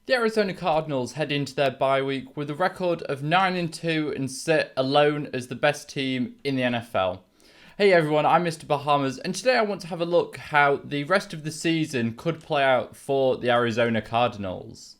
The Arizona Cardinals head into their bye week with a record of 9-2 and sit alone as the best team in the NFL. Hey everyone, I'm Mr. Bahamas, and today I want to have a look how the rest of the season could play out for the Arizona Cardinals.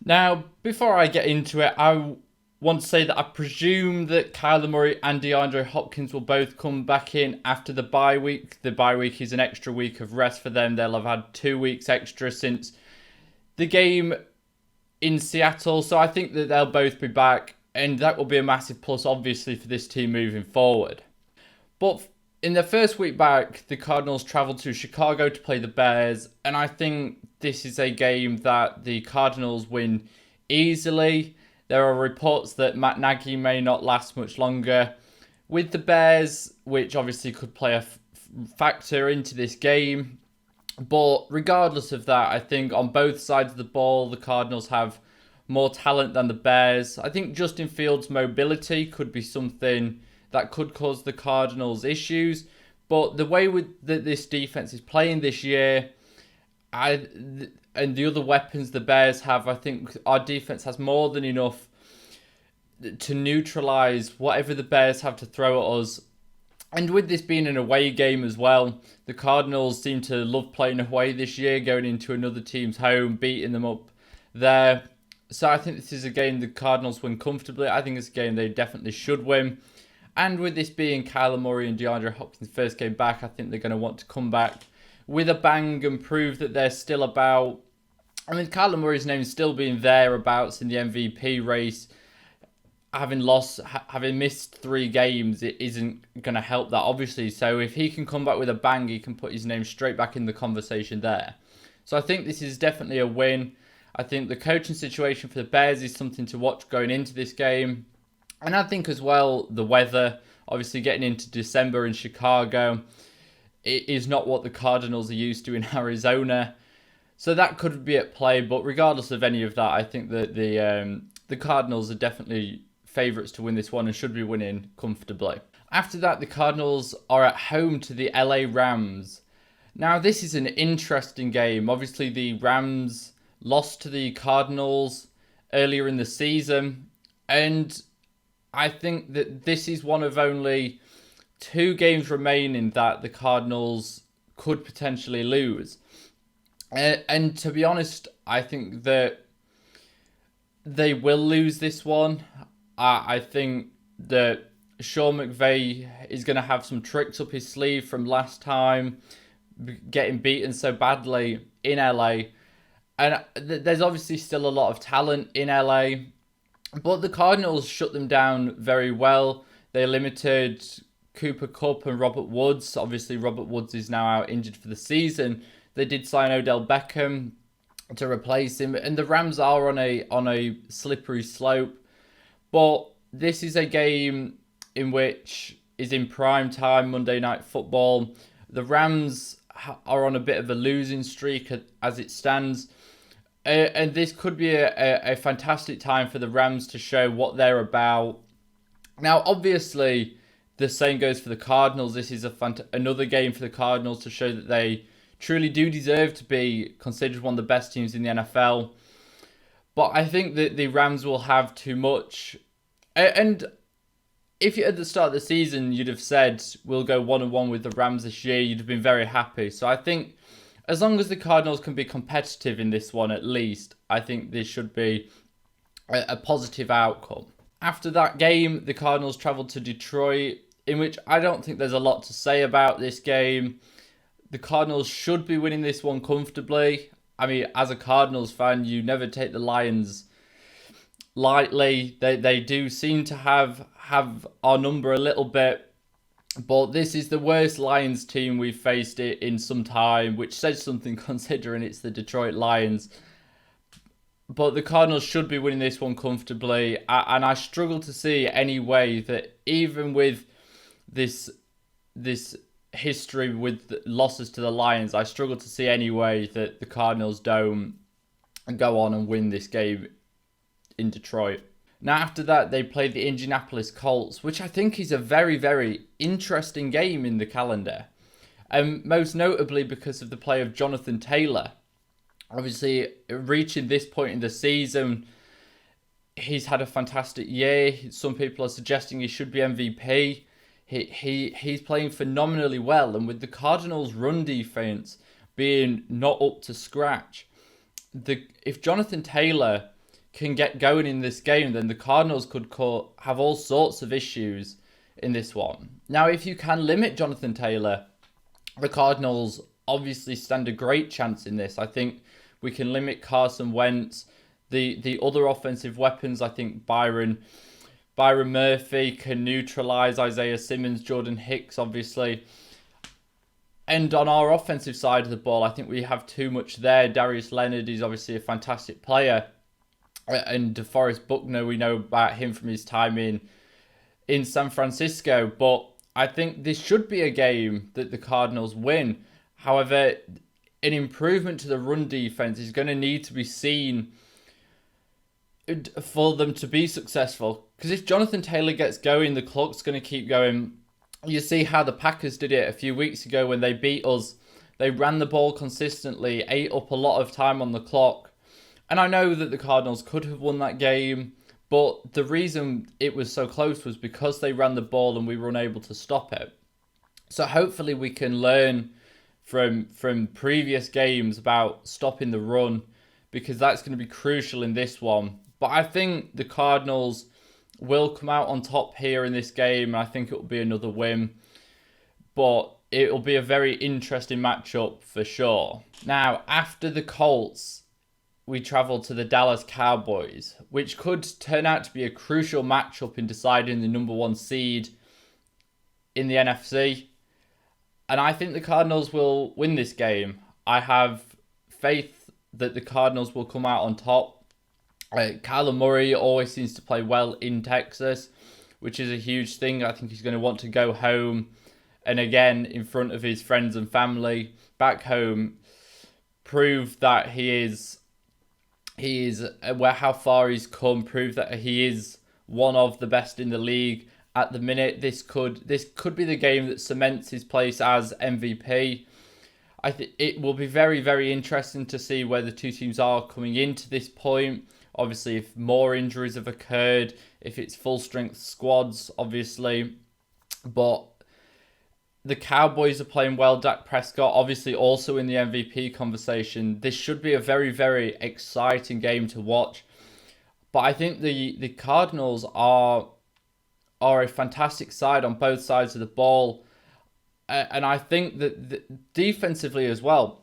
Now, before I get into it, I want to say that I presume that Kyler Murray and Deandre Hopkins will both come back in after the bye week. The bye week is an extra week of rest for them. They'll have had 2 weeks extra since the game in Seattle. So I think that they'll both be back, and that will be a massive plus, obviously, for this team moving forward. But in their first week back, the Cardinals travelled to Chicago to play the Bears, and I think this is a game that the Cardinals win easily. There are reports that Matt Nagy may not last much longer with the Bears, which obviously could play a factor into this game. But regardless of that, I think on both sides of the ball, the Cardinals have more talent than the Bears. I think Justin Fields' mobility could be something that could cause the Cardinals issues. But the way that this defense is playing this year, and the other weapons the Bears have, I think our defense has more than enough to neutralise whatever the Bears have to throw at us. And with this being an away game as well, the Cardinals seem to love playing away this year, going into another team's home, beating them up there. So I think this is a game the Cardinals win comfortably. I think it's a game they definitely should win. And with this being Kyler Murray and Deandre Hopkins' first game back, I think they're going to want to come back with a bang and prove that they're still about. I mean, Kyler Murray's name is still being thereabouts in the MVP race. Having missed 3 games, it isn't going to help that, obviously. So if he can come back with a bang, he can put his name straight back in the conversation there. So I think this is definitely a win. I think the coaching situation for the Bears is something to watch going into this game. And I think as well, the weather, obviously getting into December in Chicago, it is not what the Cardinals are used to in Arizona. So that could be at play. But regardless of any of that, I think that the Cardinals are definitely favourites to win this one and should be winning comfortably. After that, the Cardinals are at home to the LA Rams. Now, this is an interesting game. Obviously, the Rams lost to the Cardinals earlier in the season, and I think that this is one of only 2 games remaining that the Cardinals could potentially lose. And to be honest, I think that they will lose this one. I think that Sean McVay is going to have some tricks up his sleeve from last time, getting beaten so badly in LA. And there's obviously still a lot of talent in LA, but the Cardinals shut them down very well. They limited Cooper Kupp and Robert Woods. Obviously, Robert Woods is now out injured for the season. They did sign Odell Beckham to replace him, and the Rams are on a slippery slope. But this is a game in which is in prime time, Monday Night Football. The Rams are on a bit of a losing streak as it stands. And this could be a fantastic time for the Rams to show what they're about. Now, obviously, the same goes for the Cardinals. This is another game for the Cardinals to show that they truly do deserve to be considered one of the best teams in the NFL. But I think that the Rams will have too much. And if you at the start of the season, you'd have said, we'll go 1-1 with the Rams this year, you'd have been very happy. So I think as long as the Cardinals can be competitive in this one at least, I think this should be a positive outcome. After that game, the Cardinals travelled to Detroit, in which I don't think there's a lot to say about this game. The Cardinals should be winning this one comfortably. I mean, as a Cardinals fan, you never take the Lions lightly. They do seem to have our number a little bit. But this is the worst Lions team we've faced it in some time, which says something considering it's the Detroit Lions. But the Cardinals should be winning this one comfortably. And I struggle to see any way that even with this history with losses to the Lions, I struggle to see any way that the Cardinals don't go on and win this game in Detroit. Now after that, they played the Indianapolis Colts, which I think is a very, very interesting game in the calendar. Most notably because of the play of Jonathan Taylor. Obviously, reaching this point in the season, he's had a fantastic year. Some people are suggesting he should be MVP. He's playing phenomenally well, and with the Cardinals' run defense being not up to scratch, if Jonathan Taylor can get going in this game, then the Cardinals could have all sorts of issues in this one. Now, if you can limit Jonathan Taylor, the Cardinals obviously stand a great chance in this. I think we can limit Carson Wentz. The other offensive weapons, I think Byron Murphy can neutralize Isaiah Simmons, Jordan Hicks, obviously. And on our offensive side of the ball, I think we have too much there. Darius Leonard is obviously a fantastic player. And DeForest Buckner, we know about him from his time in San Francisco. But I think this should be a game that the Cardinals win. However, an improvement to the run defense is going to need to be seen for them to be successful. Because if Jonathan Taylor gets going, the clock's going to keep going. You see how the Packers did it a few weeks ago when they beat us. They ran the ball consistently, ate up a lot of time on the clock. And I know that the Cardinals could have won that game, but the reason it was so close was because they ran the ball and we were unable to stop it. So hopefully we can learn from previous games about stopping the run, because that's going to be crucial in this one. But I think the Cardinals will come out on top here in this game. I think it will be another win. But it will be a very interesting matchup for sure. Now, after the Colts, we travel to the Dallas Cowboys, which could turn out to be a crucial matchup in deciding the number one seed in the NFC. And I think the Cardinals will win this game. I have faith that the Cardinals will come out on top. Kyler Murray always seems to play well in Texas, which is a huge thing. I think he's going to want to go home and again, in front of his friends and family back home, prove that he is how far he's come, prove that he is one of the best in the league at the minute. This could be the game that cements his place as MVP. I think it will be very, very interesting to see where the two teams are coming into this point. Obviously, if more injuries have occurred, if it's full-strength squads, obviously. But the Cowboys are playing well. Dak Prescott, obviously, also in the MVP conversation. This should be a very, very exciting game to watch. But I think the Cardinals are a fantastic side on both sides of the ball. And I think that defensively as well,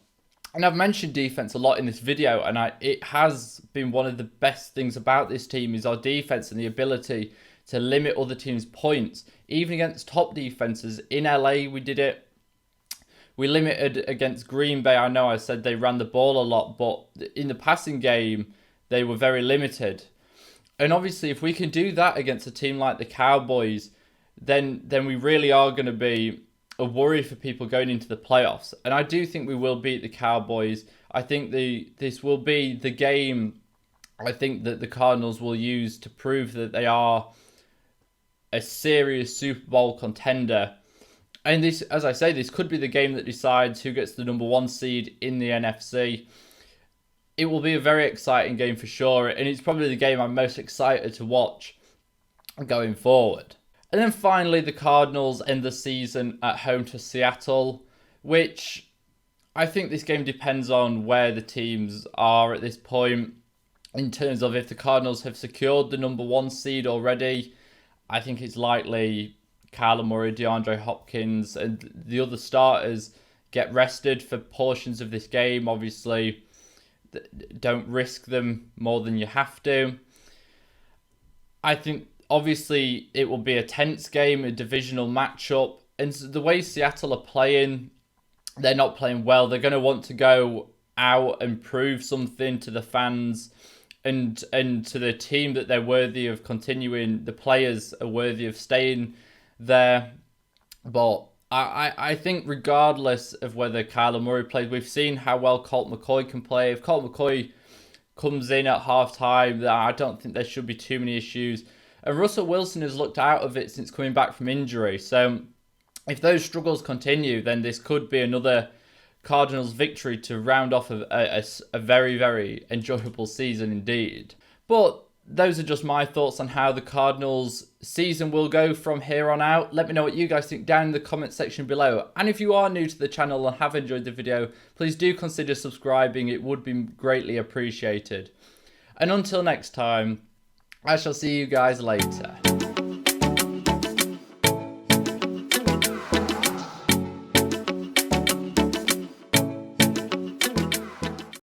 and I've mentioned defense a lot in this video, and it has been one of the best things about this team is our defense and the ability to limit other teams' points. Even against top defenses. In LA, we did it. We limited against Green Bay. I know I said they ran the ball a lot, but in the passing game, they were very limited. And obviously, if we can do that against a team like the Cowboys, then we really are going to be a worry for people going into the playoffs. And I do think we will beat the Cowboys. I think this will be the game I think that the Cardinals will use to prove that they are a serious Super Bowl contender. And this, as I say, this could be the game that decides who gets the number one seed in the NFC. It will be a very exciting game for sure. And it's probably the game I'm most excited to watch going forward. And then finally, the Cardinals end the season at home to Seattle, which I think this game depends on where the teams are at this point. In terms of if the Cardinals have secured the number one seed already, I think it's likely Kyler Murray, DeAndre Hopkins, and the other starters get rested for portions of this game. Obviously, don't risk them more than you have to. I think obviously it will be a tense game, a divisional matchup. And the way Seattle are playing, they're not playing well. They're going to want to go out and prove something to the fans and to the team that they're worthy of continuing. The players are worthy of staying there. But I think regardless of whether Kyler Murray plays, we've seen how well Colt McCoy can play. If Colt McCoy comes in at half-time, I don't think there should be too many issues. And Russell Wilson has looked out of it since coming back from injury. So if those struggles continue, then this could be another Cardinals victory to round off a very, very enjoyable season indeed. But those are just my thoughts on how the Cardinals season will go from here on out. Let me know what you guys think down in the comment section below. And if you are new to the channel and have enjoyed the video, please do consider subscribing. It would be greatly appreciated. And until next time, I shall see you guys later.